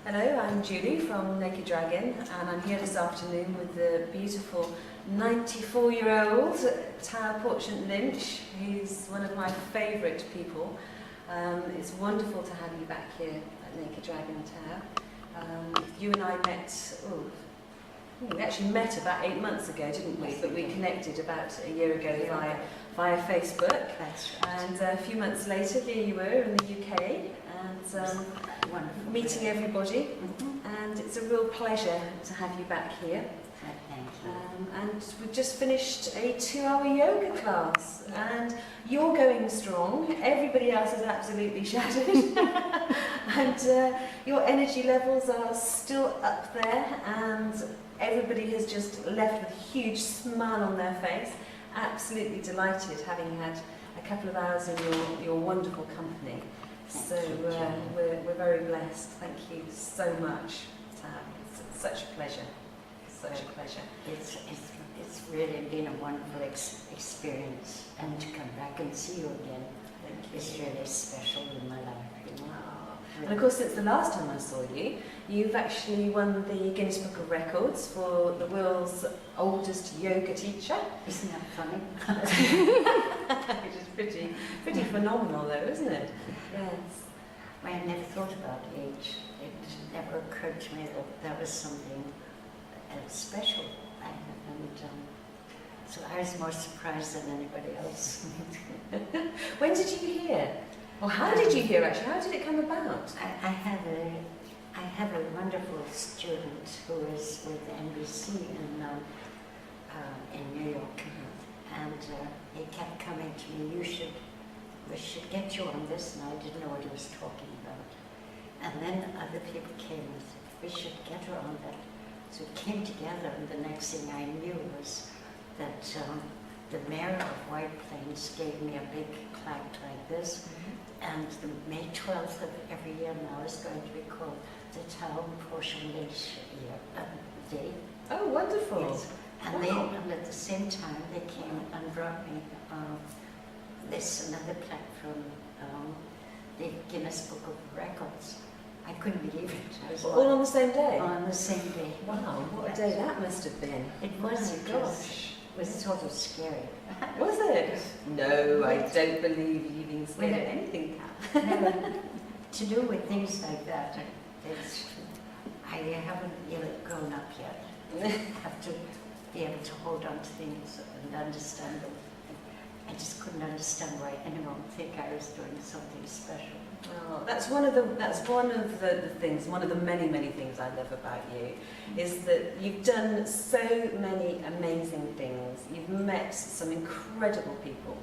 Hello, I'm Julie from Naked Dragon, and I'm here this afternoon with the beautiful 94-year-old Tao Porchan-Lynch, who's one of my favourite people. It's wonderful to have you back here at Naked Dragon, Tao. You and I met, we actually met about 8 months ago, didn't we? But we connected about a year ago via Facebook. That's right. And a few months later, here you were in the UK, and meeting everybody. And it's a real pleasure to have you back here. Thank you. And we've just finished a 2-hour yoga class, and you're going strong. Everybody else is absolutely shattered, and your energy levels are still up there, and everybody has just left with a huge smile on their face. Absolutely delighted, having had a couple of hours in your wonderful company. So we're very blessed. Thank you so much, Tao. It's such a pleasure. Such a pleasure. It's really been a wonderful experience, and to come back and see you again is really special in my life. You know? And of course, since the last time I saw you, you've actually won the Guinness Book of Records for the world's oldest yoga teacher. Isn't that funny? Which is pretty phenomenal, though, isn't it? Yes. Well, I never thought about age. It never occurred to me that that was something special. So I was more surprised than anybody else. When did you hear? Or how did you hear, actually? How did it come about? I have a wonderful student who is with NBC in New York, and he kept coming to me, we should get you on this, and I didn't know what he was talking about. And then other people came and said, we should get her on that. So it came together, and the next thing I knew was that the mayor of White Plains gave me a big plaque like this, and the May 12th of every year now is going to be called the Tao Porchan-Lynch Day. Oh, wonderful. Yes. And, wow. and at the same time, they came and brought me another plaque from the Guinness Book of Records. I couldn't believe it. All on the same day? On the same day. Wow, what a day that must have been. It was. Oh, gosh. It was sort of scary. Was it? No, I don't believe you being scared of anything, No, to do with things like that, I haven't grown up yet. I have to be able to hold on to things and understand them. I just couldn't understand why anyone would think I was doing something special. Oh, that's one of the things, one of the many things I love about you, is that you've done so many amazing things. You've met some incredible people.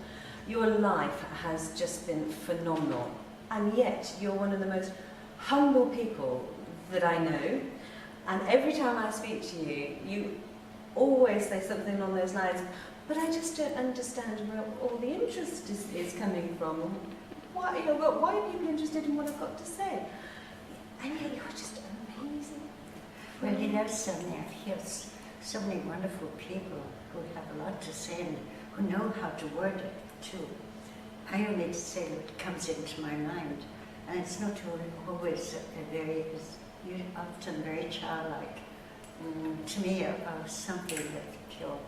Your life has just been phenomenal, and yet you're one of the most humble people that I know. And every time I speak to you, you always say something along those lines. But I just don't understand where all the interest is coming from. Why are people interested in what I've got to say? And yet you're just amazing. Well, here's so many wonderful people who have a lot to say and who know how to word it too. I only say what comes into my mind, and it's not always it's often very childlike. To me, something that pure.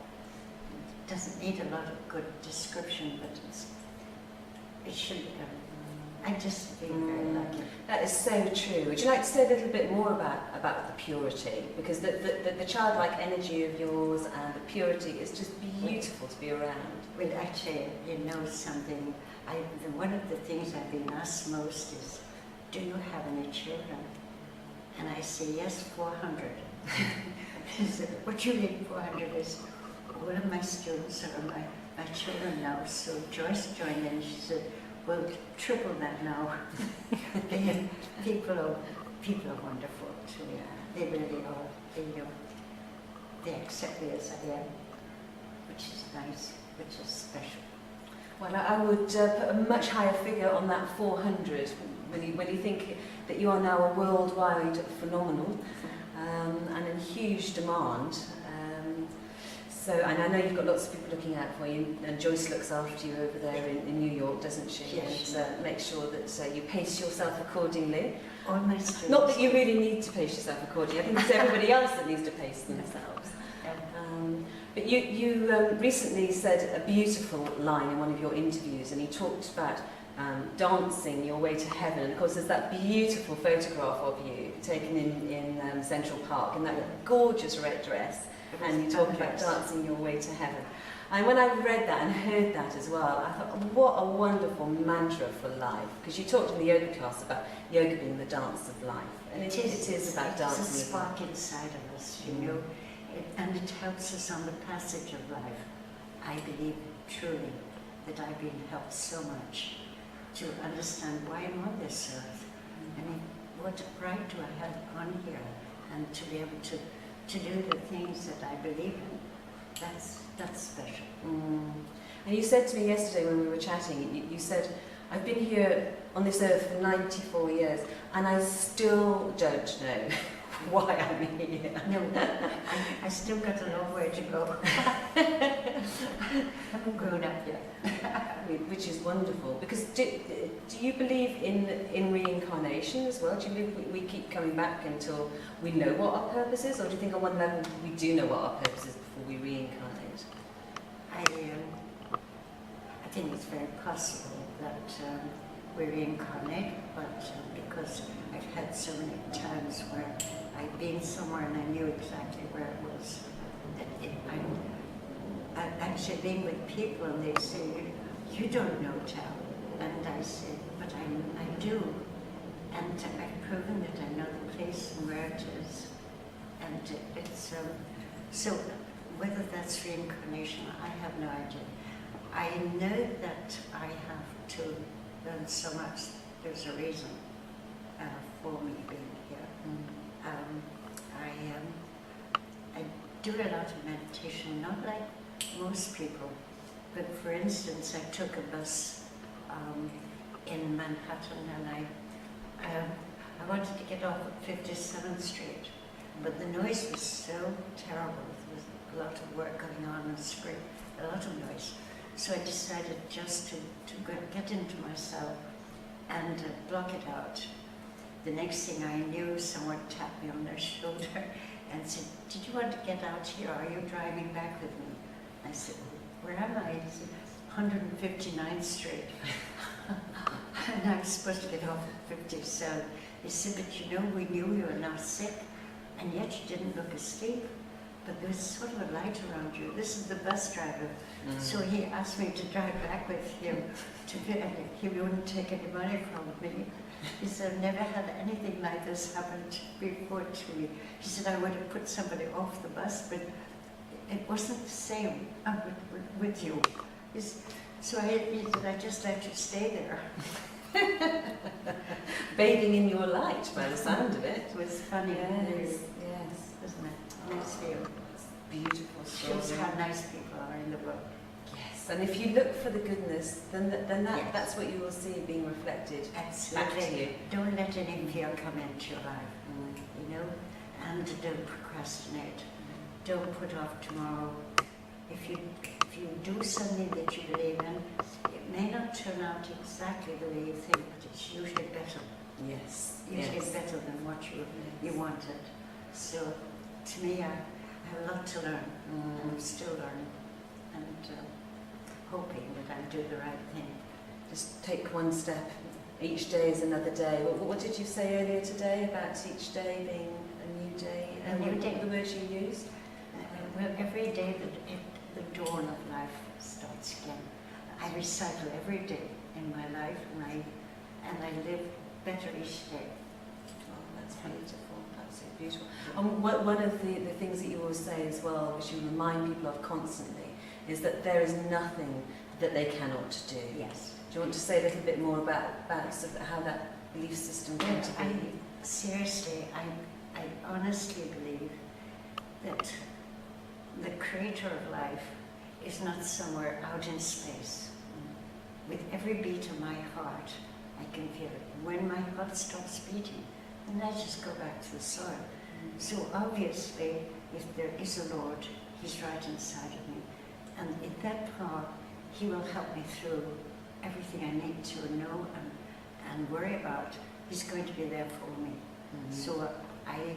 Doesn't need a lot of good description, but it should. I just feel very lucky. That is so true. Would you like to say a little bit more about the purity? Because the childlike energy of yours and the purity is just beautiful to be around. Well, actually, you know something. One of the things I've been asked most is, do you have any children? And I say, yes, 400. So, what you mean 400 is, one of my students are my children now, so Joyce joined in. She said, "Well, triple that now." People are wonderful too. They really are. They accept me as I am, which is nice, which is special. Well, I would put a much higher figure on that 400 when you think that you are now a worldwide phenomenon and in huge demand. So, and I know you've got lots of people looking out for you, and Joyce looks after you over there in New York, doesn't she? Yes. And make sure that you pace yourself accordingly. All my students. Not that you really need to pace yourself accordingly. I think it's everybody else that needs to pace themselves. But you recently said a beautiful line in one of your interviews, and you talked about dancing your way to heaven. And of course, there's that beautiful photograph of you taken in Central Park in that gorgeous red dress, and you talk about dancing your way to heaven. And when I read that and heard that as well, I thought, what a wonderful mantra for life. Because you talked in the yoga class about yoga being the dance of life. And it is about dancing. It's a spark inside of us, you know, and it helps us on the passage of life. I believe truly that I've been helped so much to understand why I'm on this earth. And what right do I have on here? And to be able to do the things that I believe in. That's special. And you said to me yesterday when we were chatting, you said, I've been here on this earth for 94 years and I still don't know why I'm here. No, I still got a long way to go. I haven't grown up yet. Which is wonderful. Because do you believe in reincarnation as well? Do you believe we keep coming back until we know what our purpose is? Or do you think on one level we do know what our purpose is before we reincarnate? I think it's very possible that we reincarnate, but because I've had so many times where I've been somewhere and I knew exactly where it was. I've actually been with people and they say, you don't know Tao. And I say, but I do. And I've proven that I know the place and where it is. And it's, so whether that's reincarnation, I have no idea. I know that I have to learn so much. There's a reason for me being here. I do a lot of meditation, not like most people, but for instance, I took a bus in Manhattan and I wanted to get off at 57th Street, but the noise was so terrible. There was a lot of work going on the street, a lot of noise. So I decided just to get into myself and block it out. The next thing I knew, someone tapped me on their shoulder and said, did you want to get out here? Are you driving back with me? I said, where am I? He said, 159th Street. And I was supposed to get off at 57. He said, but you know, we knew you were not sick, and yet you didn't look asleep. But there was sort of a light around you. This is the bus driver. So he asked me to drive back with him. He wouldn't take any money from me. He said, I've never had anything like this happen before to me. He said, I would have put somebody off the bus, but it wasn't the same with you. So he said, I just let you stay there. Bathing in your light, by the sound of it. It was funny. Yes, Isn't it? Nice view. Beautiful story. Shows how nice people are in the world. Yes, and if you look for the goodness, then that's what you will see being reflected back to you. Don't let any fear come into your life, you know, and don't procrastinate. Don't put off tomorrow. If you do something that you believe in, it may not turn out exactly the way you think, but it's usually better. Yes. Usually better than what you wanted. So, to me, I have a lot to learn, and I'm still learning, and hoping that I do the right thing. Just take one step. Each day is another day. What did you say earlier today about each day being a new day? A new day. The words you used? Well, every day that the dawn of life starts again. I recycle every day in my life, and I live better each day. Oh, that's beautiful. Absolutely beautiful. And one of the things that you always say as well, which you remind people of constantly, is that there is nothing that they cannot do. Yes. Do you want to say a little bit more about sort of how that belief system came to be? Seriously, I honestly believe that the creator of life is not somewhere out in space. With every beat of my heart, I can feel it. When my heart stops beating, then I just go back to the soil. So obviously, if there is a Lord, He's right inside of me. And in that power, He will help me through everything I need to know and worry about. He's going to be there for me. So I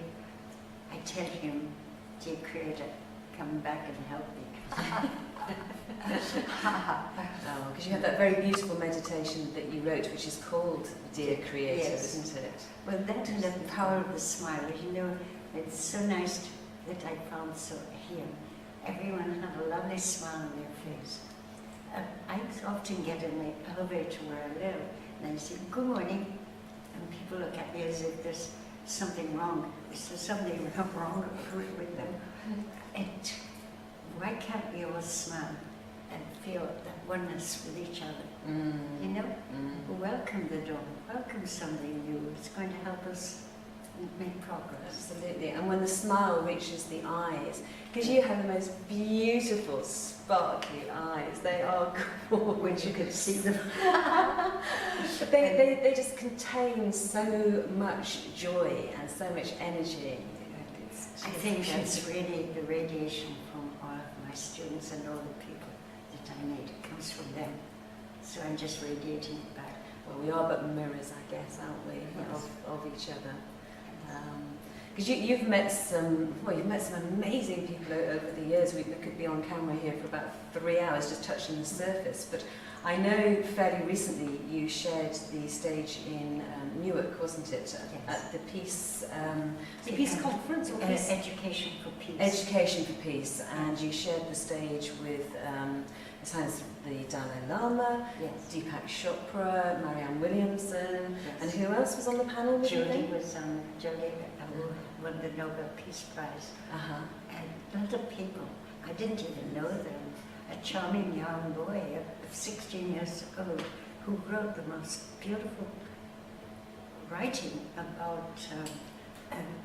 tell Him, dear Creator, come back and help me. Because you have that very beautiful meditation that you wrote, which is called Dear Creator, Yes. isn't it? Well, that and the power of the smile. You know, it's so nice that I found so here. Everyone had a lovely smile on their face. I often get in the elevator where I live, and I say, good morning, and people look at me as if there's something wrong. Is there something wrong with them? Why can't we all smile and feel that oneness with each other? You know? Welcome the dawn, welcome something new. It's going to help us make progress. Absolutely. And when the smile reaches the eyes, because you have the most beautiful, sparkly eyes. They are gorgeous. When you can see them. they just contain so much joy and so much energy. I think that's really the radiation from all of my students and all the people that I meet. It comes from them. So I'm just radiating it back. Well, we are but mirrors, I guess, aren't we, Yes. of each other. Because you've met some amazing people over the years. We could be on camera here for about 3 hours just touching the surface. But I know fairly recently you shared the stage in Newark, wasn't it? Yes. At the Peace Conference or Peace? Education for Peace. Education for Peace, and you shared the stage with His Highness the Dalai Lama, Yes. Deepak Chopra, Marianne Williamson, Yes. and who else was on the panel with you? Julie was Julie won the Nobel Peace Prize. And a lot of people, I didn't even know them. A charming young boy of 16 years old who wrote the most beautiful writing about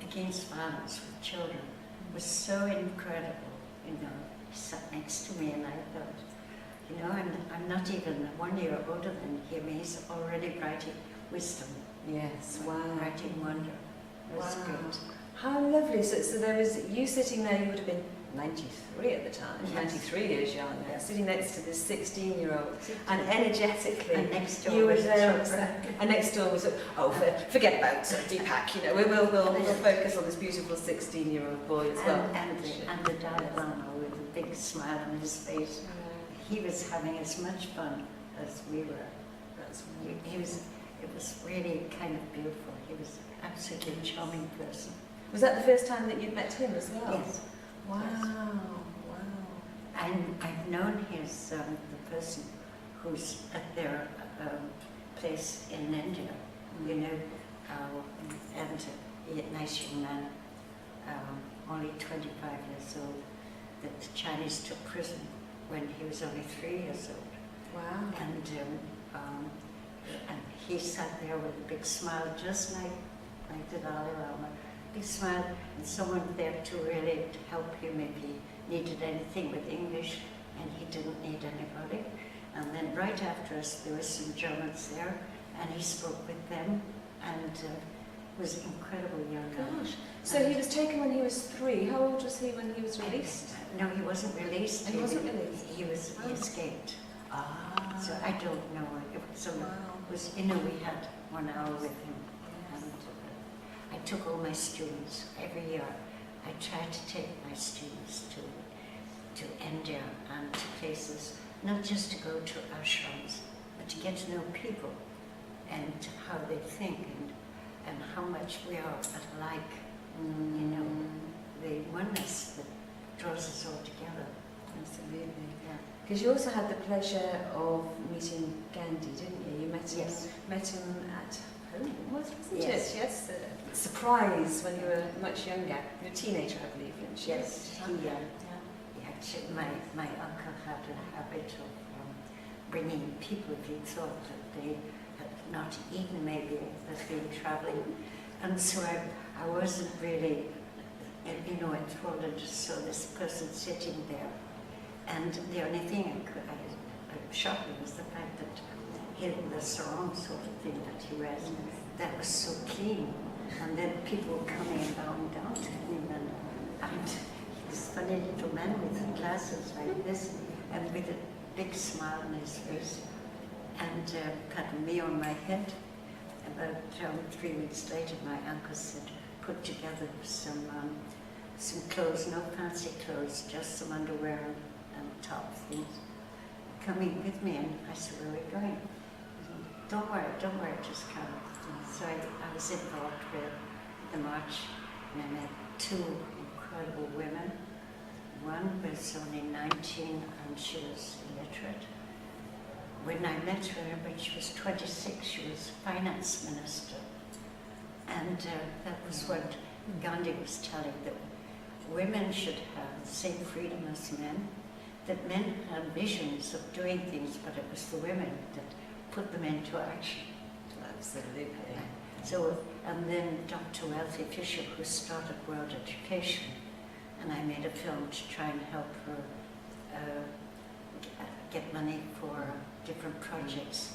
against violence with children. It was so incredible, you know. He sat next to me and I thought, you know, I'm not even 1 year older than him. He's already writing wisdom. Yes, wow. Writing wonder. It was Wow. good. How lovely. So there was you sitting there, you would have been 93 at the time, Yes. 93 years young, Yes. sitting next to this 16-year-old, and energetically, And next door you were was there. Chopra. And next door was, forget about Deepak, you know, we'll focus on this beautiful 16-year-old boy as well. And the Dalai Lama with a big smile on his face. He was having as much fun as we were. That's It was really kind of beautiful. He was absolutely a charming person. Was that the first time that you'd met him as well? Yes. Wow, Yes. wow. And I've known the person who's at their place in India, you know, and a nice young man, only 25 years old, that the Chinese took prison when he was only 3 years old. Wow. And he sat there with a big smile, just like the Dalai Lama. Big smile, and someone there to really help him if he needed anything with English, and he didn't need anybody. And then right after us, there were some Germans there, and he spoke with them, and was an incredible young man. Gosh. So he was taken when he was 3. How old was he when he was released? No, he wasn't released. He wasn't released? He escaped. Ah. So I don't know. You know, we had 1 hour with him. And I took all my students every year. I tried to take my students to India and to places, not just to go to ashrams, but to get to know people and how they think and how much we are alike. You know, the oneness that draws us all together. Absolutely. Yeah. Because you also had the pleasure of meeting Gandhi, didn't you? You met him, Yes. met him at home, wasn't Yes. it? Yes. Surprise when you were much younger. You were a teenager, I believe, weren't you? Yes, actually, my uncle had a habit of bringing people if he thought that they had not eaten maybe, that they'd been travelling. And so I wasn't really, you know, enthralled. I just saw this person sitting there. And the only thing I shocked me was the fact that the sarong sort of thing that he wears, that was so clean. And then people were coming and bowing down to him, and this funny little man with glasses like this, and with a big smile on his face, and patted me on my head. About 3 weeks later, my uncle said, put together some clothes, no fancy clothes, just some underwear and top things, coming with me. And I said, where are we going? Don't worry, just come. So I was involved with the march, and I met 2 incredible women. One was only 19 and she was illiterate. When I met her, when she was 26, she was finance minister. And that was what Gandhi was telling, that women should have the same freedom as men, that men had visions of doing things, but it was the women that put them into action. Absolutely. So, and then Dr. Wealthy Fisher, who started World Education, and I made a film to try and help her get money for different projects,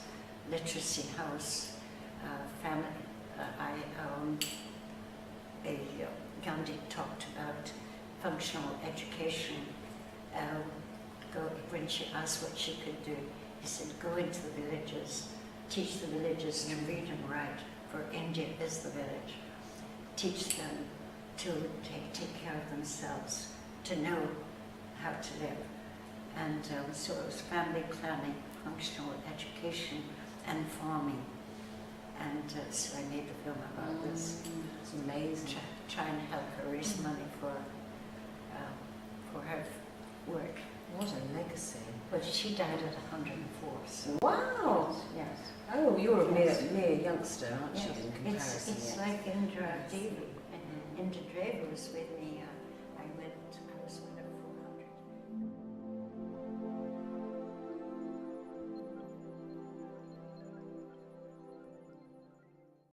literacy house, family. Gandhi talked about functional education. When she asked what she could do, he said, go into the villages, teach the villages to read and write, for India is the village. Teach them to take care of themselves, to know how to live. And so it was family planning, functional education, and farming. And so I made the film about this. It's amazing. Try and help her raise money for her work. What a legacy. But she died at 104. So Wow! yes. Oh, you're a Yes. mere youngster, aren't Yes. you, in comparison? It's yes. like Indra Devi. Indra Devi was with me